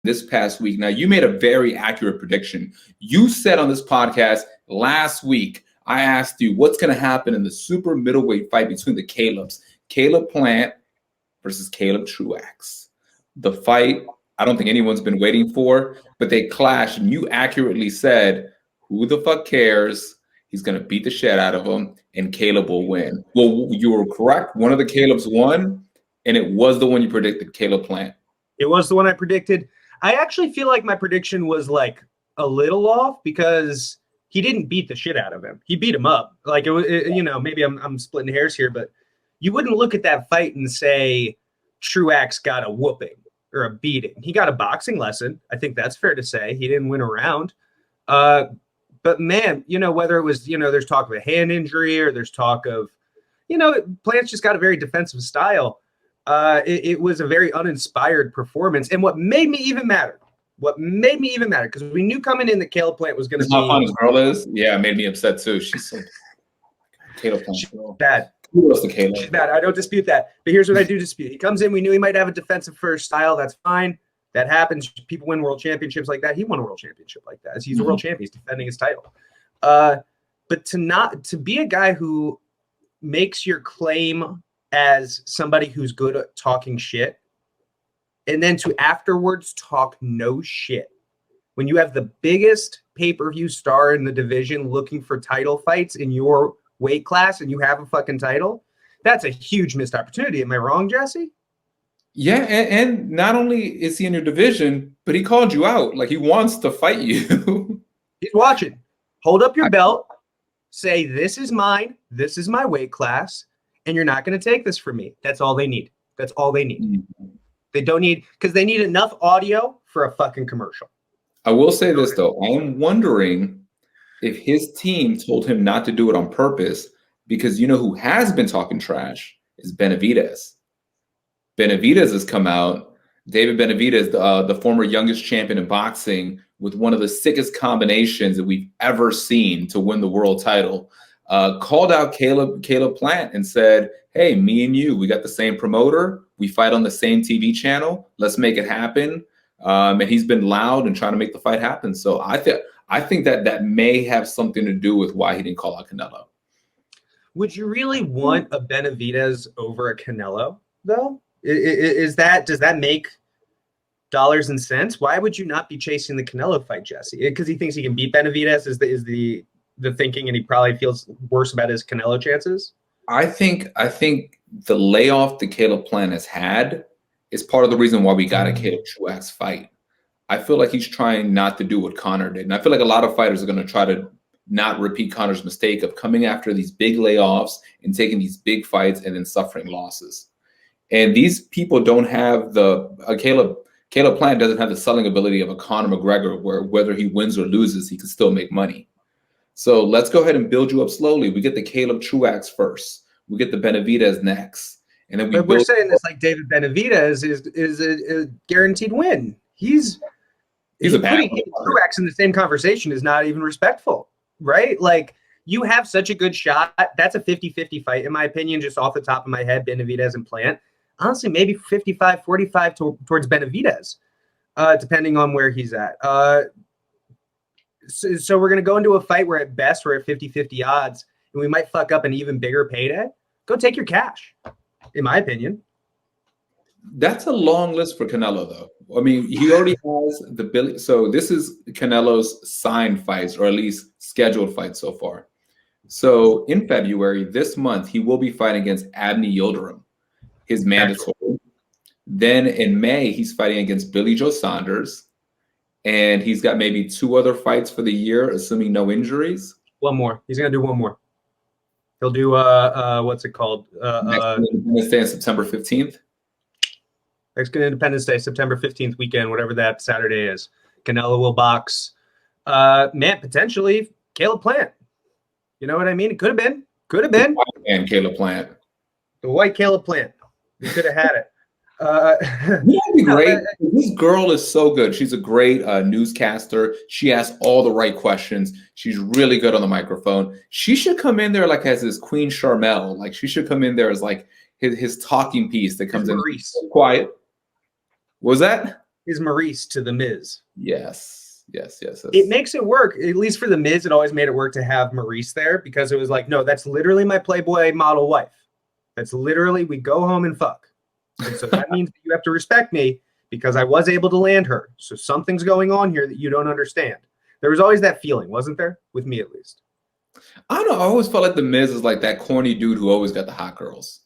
this past week. Now, you made a very accurate prediction. You said on this podcast last week, I asked you what's going to happen in the super middleweight fight between the Calebs, Caleb Plant versus Caleb Truax. The fight, I don't think anyone's been waiting for, but they clashed, and you accurately said, who the fuck cares? He's going to beat the shit out of him, and Caleb will win. Well, you were correct. One of the Calebs won, and it was the one you predicted, Caleb Plant. It was the one I predicted. I actually feel like my prediction was like a little off because he didn't beat the shit out of him. He beat him up. Like, maybe I'm splitting hairs here, but you wouldn't look at that fight and say Truax got a whooping or a beating. He got a boxing lesson. I think that's fair to say. He didn't win a round. But man, whether it was, there's talk of a hand injury or there's talk of, Plant's just got a very defensive style. It was a very uninspired performance. And what made me even madder, because we knew coming in that Caleb Plant was going to be. How fun his girl is? Yeah, it made me upset too. She's so Caleb Plant. She's bad. Kudos to Caleb. She's bad. I don't dispute that. But here's what I do dispute. He comes in, we knew he might have a defensive first style. That's fine. That happens. People win world championships like that. He won a world championship like that. He's a world champion. He's defending his title. But to be a guy who makes your claim as somebody who's good at talking shit, and then to afterwards talk no shit, when you have the biggest pay-per-view star in the division looking for title fights in your weight class and you have a fucking title, that's a huge missed opportunity. Am I wrong, Jesse? Yeah, and not only is he in your division, but he called you out. Like, he wants to fight you. He's watching. Hold up your belt. Say, this is mine. This is my weight class. And you're not going to take this from me. That's all they need. That's all they need. Mm-hmm. They don't need, because they need enough audio for a fucking commercial. I will say this, though. I am wondering if his team told him not to do it on purpose, because who has been talking trash is Benavidez. Benavidez has come out. David Benavidez, the former youngest champion in boxing, with one of the sickest combinations that we've ever seen to win the world title, called out Caleb Plant and said, hey, me and you, we got the same promoter. We fight on the same TV channel. Let's make it happen. And he's been loud and trying to make the fight happen. So I think that may have something to do with why he didn't call out Canelo. Would you really want a Benavidez over a Canelo, though? Does that make dollars and cents? Why would you not be chasing the Canelo fight, Jesse? Because he thinks he can beat Benavidez is the thinking, and he probably feels worse about his Canelo chances? I think the layoff that Caleb Plant has had is part of the reason why we got a Caleb Truax fight. I feel like he's trying not to do what Conor did. And I feel like a lot of fighters are going to try to not repeat Conor's mistake of coming after these big layoffs and taking these big fights and then suffering losses. And these people don't have Caleb Plant doesn't have the selling ability of a Conor McGregor, where whether he wins or loses, he can still make money. So let's go ahead and build you up slowly. We get the Caleb Truax first. We get the Benavidez next. And then we're saying this like David Benavidez is a guaranteed win. He's a bad putting Truax in the same conversation is not even respectful, right? Like, you have such a good shot. That's a 50-50 fight, in my opinion, just off the top of my head, Benavidez and Plant. Honestly, maybe 55-45 towards Benavidez, depending on where he's at. So we're going to go into a fight where at best we're at 50-50 odds, and we might fuck up an even bigger payday. Go take your cash, in my opinion. That's a long list for Canelo, though. I mean, he already has the Billy. So this is Canelo's signed fights, or at least scheduled fights so far. So in February, this month, he will be fighting against Abney Yildirim, his mandatory. Then in May, he's fighting against Billy Joe Saunders. And he's got maybe 2 other fights for the year, assuming no injuries. One more. He's going to do one more. He'll do, what's it called? Independence Day on September 15th. Mexican Independence Day, September 15th weekend, whatever that Saturday is. Canelo will box. Man, potentially Caleb Plant. You know what I mean? It could have been. And Caleb Plant. The white Caleb Plant. We could have had it. That'd be great. This girl is so good. She's a great newscaster. She asks all the right questions. She's really good on the microphone. She should come in there like as his Queen Charmel. Like, she should come in there as like his talking piece that comes in quiet. What was that? is Maurice to the Miz. Yes, yes, yes, It yes. makes it work. At least for the Miz, it always made it work to have Maurice there because it was like, no, that's literally my Playboy model wife. That's literally we go home and fuck. And so that means that you have to respect me because I was able to land her. So something's going on here that you don't understand. There was always that feeling, wasn't there? With me at least. I don't know. I always felt like the Miz is like that corny dude who always got the hot girls.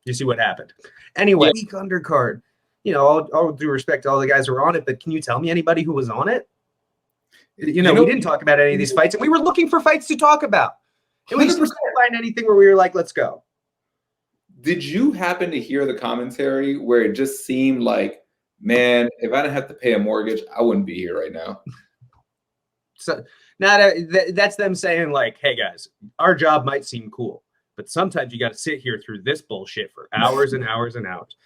You see what happened. Anyway, Yeah. weak undercard. You know, all due respect to all the guys who were on it, but can you tell me anybody who was on it? You know, we didn't talk about any of these fights, and we were looking for fights to talk about. And we 100%. still couldn't find anything where we were like, let's go. Did you happen to hear the commentary where it just seemed like, man, if I didn't have to pay a mortgage, I wouldn't be here right now? So that's them saying like, hey guys, our job might seem cool, but sometimes you got to sit here through this bullshit for hours and hours and hours.